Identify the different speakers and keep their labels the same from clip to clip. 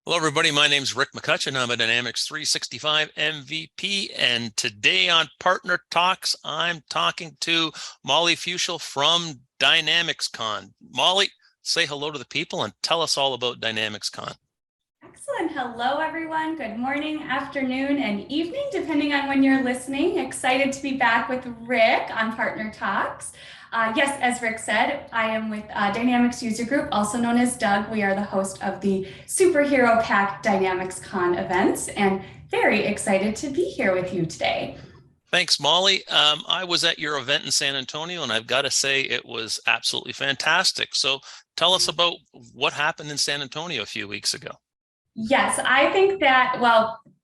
Speaker 1: Hello, everybody. My name is Rick McCutcheon. I'm a Dynamics 365 MVP. And today on Partner Talks, I'm talking to Molly Fuchsel from DynamicsCon. Molly, say hello to the people and tell us all about DynamicsCon.
Speaker 2: Excellent. Hello, everyone. Good morning, afternoon, and evening, depending on when you're listening. Excited to be back with Rick on Partner Talks. Yes, as Rick said, I am with Dynamics User Group, also known as Doug. We are the host of the Superhero Pack DynamicsCon events, and very excited to be here with you today.
Speaker 1: Thanks, Molly. I was at your event in San Antonio, and I've got to say it was absolutely fantastic. So tell us about what happened in San Antonio a few weeks ago.
Speaker 2: Yes, I think that,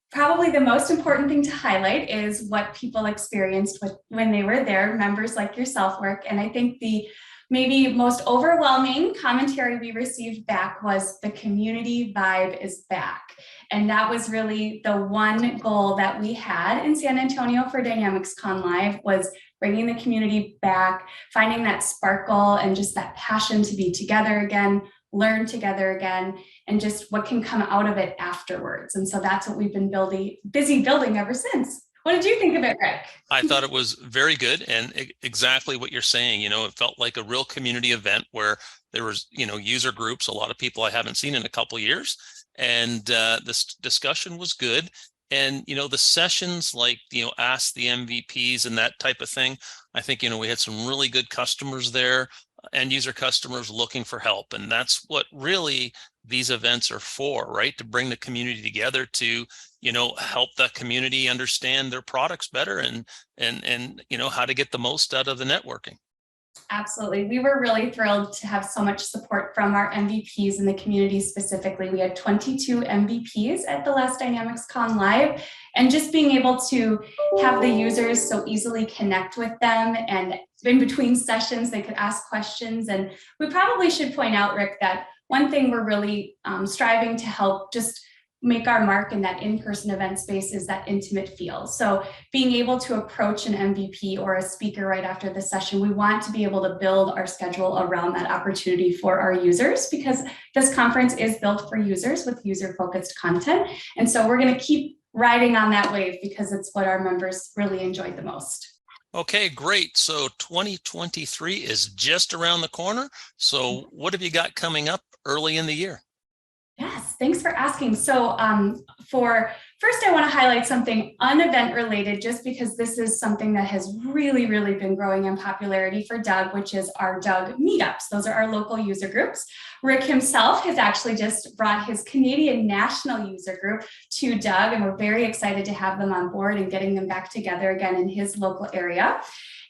Speaker 2: probably the most important thing to highlight is what people experienced when they were there, members like yourself, Work. And I think the maybe most overwhelming commentary we received back was the community vibe is back. And that was really the one goal that we had in San Antonio for DynamicsCon Live, was bringing the community back, finding that sparkle and just that passion to be together again, learn together again, and just what can come out of it afterwards. And so that's what we've been busy building ever since. What did you think of it, Rick?
Speaker 1: I thought it was very good, and exactly what you're saying. It felt like a real community event where there was, user groups, a lot of people I haven't seen in a couple of years, and this discussion was good. And the sessions like ask the MVPs and that type of thing. I think we had some really good customers there, end user customers looking for help, and that's what really these events are for, right? To bring the community together to help that community understand their products better and how to get the most out of the networking.
Speaker 2: Absolutely. We were really thrilled to have so much support from our MVPs in the community specifically. We had 22 MVPs at the last DynamicsCon Live, and just being able to have the users so easily connect with them, and in between sessions, they could ask questions. And we probably should point out, Rick, that one thing we're really striving to help just make our mark in that in-person event space is that intimate feel. So being able to approach an MVP or a speaker right after the session, we want to be able to build our schedule around that opportunity for our users, because this conference is built for users with user-focused content. And so we're going to keep riding on that wave because it's what our members really enjoyed the most.
Speaker 1: Okay, great. So 2023 is just around the corner. So what have you got coming up early in the year?
Speaker 2: Yes, thanks for asking. So first, I want to highlight something unevent related, just because this is something that has really been growing in popularity for Doug, which is our Doug meetups. Those are our local user groups. Rick himself has actually just brought his Canadian national user group to Doug, and we're very excited to have them on board and getting them back together again in his local area.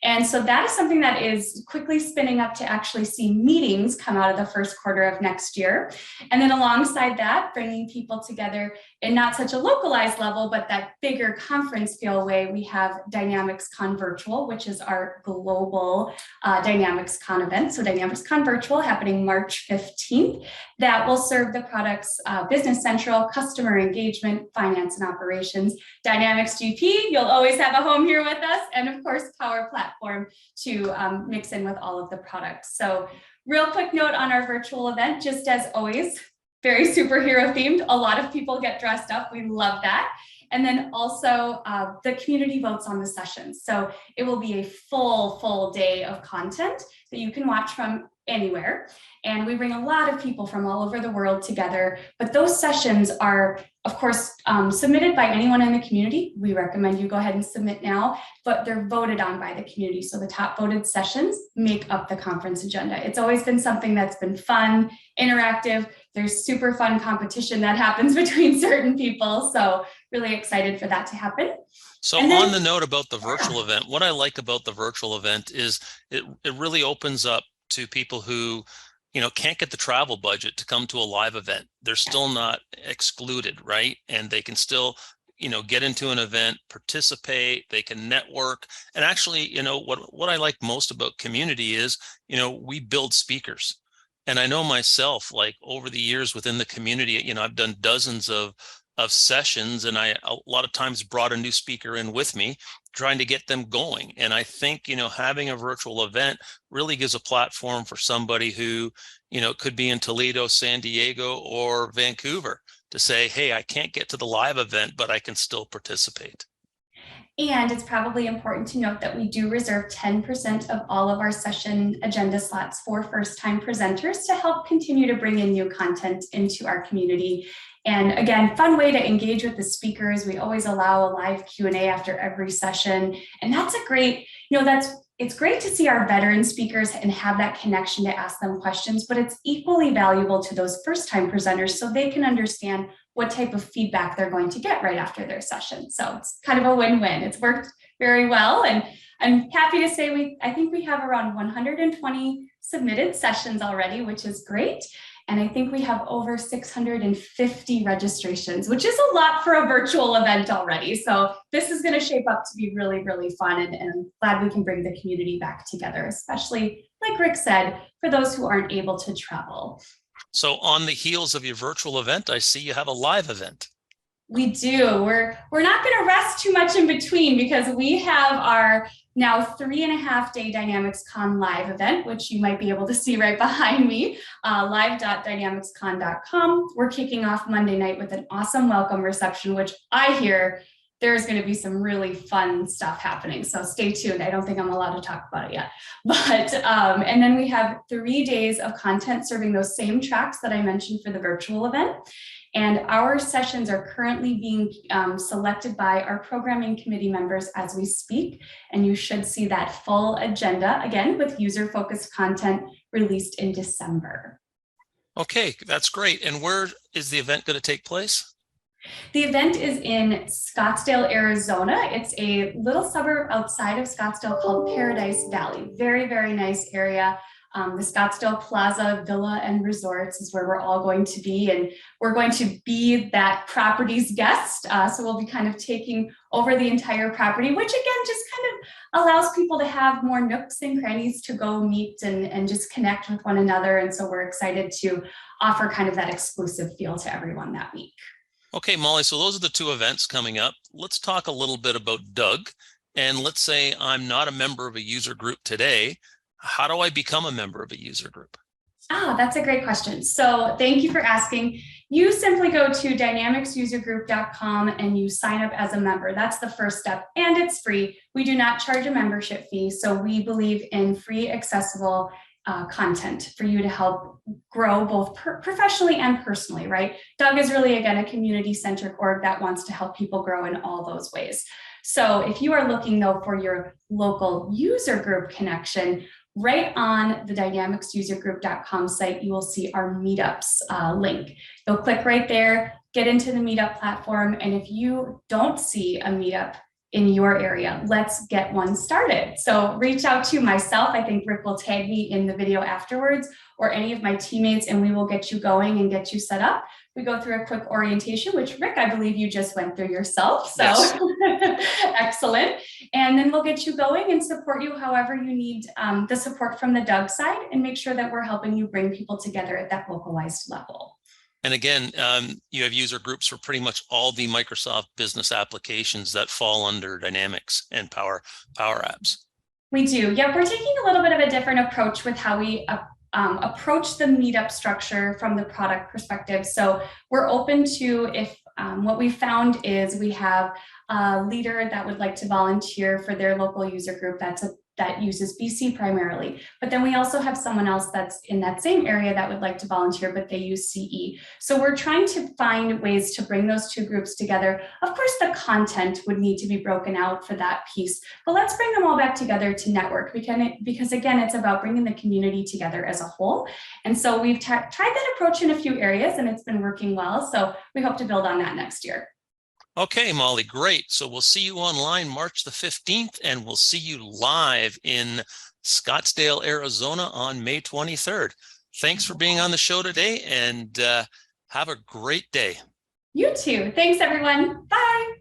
Speaker 2: And so that is something that is quickly spinning up to actually see meetings come out of the first quarter of next year. And then alongside that, bringing people together in not such a localized level, but that bigger conference feel way, we have DynamicsCon Virtual, which is our global DynamicsCon event. So DynamicsCon Virtual happening March 15th. That will serve the products Business Central, customer engagement, finance and operations, Dynamics GP. You'll always have a home here with us. And of course, Power Platform to mix in with all of the products. So real quick note on our virtual event, just as always, very superhero themed. A lot of people get dressed up. We love that. And then also the community votes on the sessions. So it will be a full day of content that you can watch from anywhere. And we bring a lot of people from all over the world together. But those sessions are, of course, submitted by anyone in the community. We recommend you go ahead and submit now, but they're voted on by the community. So the top voted sessions make up the conference agenda. It's always been something that's been fun, interactive. There's super fun competition that happens between certain people. So really excited for that to happen.
Speaker 1: So on the note about the virtual event, what I like about the virtual event is it really opens up to people who can't get the travel budget to come to a live event. They're still not excluded, right? And they can still get into an event, participate, they can network. And actually, what I like most about community is, we build speakers. And I know myself, like over the years within the community, I've done dozens of sessions, and I a lot of times brought a new speaker in with me, trying to get them going. And I think, having a virtual event really gives a platform for somebody who, could be in Toledo, San Diego, or Vancouver, to say, hey, I can't get to the live event, but I can still participate.
Speaker 2: And it's probably important to note that we do reserve 10% of all of our session agenda slots for first-time presenters to help continue to bring in new content into our community. And again, fun way to engage with the speakers. We always allow a live Q&A after every session. And that's a great, it's great to see our veteran speakers and have that connection to ask them questions, but it's equally valuable to those first-time presenters so they can understand what type of feedback they're going to get right after their session. So it's kind of a win-win. It's worked very well. And I'm happy to say I think we have around 120 submitted sessions already, which is great. And I think we have over 650 registrations, which is a lot for a virtual event already. So this is going to shape up to be really, really fun, and I'm glad we can bring the community back together, especially, like Rick said, for those who aren't able to travel.
Speaker 1: So on the heels of your virtual event, I see you have a live event.
Speaker 2: We do. We're not going to rest too much in between because we have our now 3.5-day DynamicsCon live event, which you might be able to see right behind me, live.dynamicscon.com. We're kicking off Monday night with an awesome welcome reception, which I hear there's going to be some really fun stuff happening. So stay tuned. I don't think I'm allowed to talk about it yet. But, and then we have 3 days of content serving those same tracks that I mentioned for the virtual event. And our sessions are currently being selected by our programming committee members as we speak. And you should see that full agenda, again, with user-focused content released in December.
Speaker 1: Okay, that's great. And where is the event going to take place?
Speaker 2: The event is in Scottsdale, Arizona. It's a little suburb outside of Scottsdale called Paradise Valley. Very, very nice area. The Scottsdale Plaza Villa and Resorts is where we're all going to be, and we're going to be that property's guest. So we'll be kind of taking over the entire property, which again, just kind of allows people to have more nooks and crannies to go meet and just connect with one another. And so we're excited to offer kind of that exclusive feel to everyone that week.
Speaker 1: Okay, Molly, so those are the 2 events coming up. Let's talk a little bit about Doug. And let's say I'm not a member of a user group today. How do I become a member of a user group?
Speaker 2: That's a great question. So thank you for asking. You simply go to dynamicsusergroup.com and you sign up as a member. That's the first step, and it's free. We do not charge a membership fee. So we believe in free, accessible content for you to help grow both professionally and personally, right? Doug is really, again, a community-centric org that wants to help people grow in all those ways. So if you are looking, though, for your local user group connection, right on the dynamicsusergroup.com site, you will see our meetups link. You'll click right there, get into the meetup platform, and if you don't see a meetup in your area, let's get one started. So reach out to myself. I think Rick will tag me in the video afterwards, or any of my teammates, and we will get you going and get you set up. We go through a quick orientation, which Rick, I believe you just went through yourself. So yes. Excellent. And then we'll get you going and support you however you need the support from the Doug side, and make sure that we're helping you bring people together at that localized level.
Speaker 1: And again, you have user groups for pretty much all the Microsoft business applications that fall under Dynamics and Power Apps. We do. Yeah, we're taking a little bit of a different approach with how we approach the meetup structure from the product perspective. So we're open to, if what we found is we have a leader that would like to volunteer for their local user group that uses BC primarily. But then we also have someone else that's in that same area that would like to volunteer, but they use CE. So we're trying to find ways to bring those 2 groups together. Of course, the content would need to be broken out for that piece, but let's bring them all back together to network, because again, it's about bringing the community together as a whole. And so we've tried that approach in a few areas, and it's been working well. So we hope to build on that next year. Okay, Molly, great. So we'll see you online March the 15th, and we'll see you live in Scottsdale, Arizona on May 23rd. Thanks for being on the show today, and have a great day. You too. Thanks, everyone. Bye.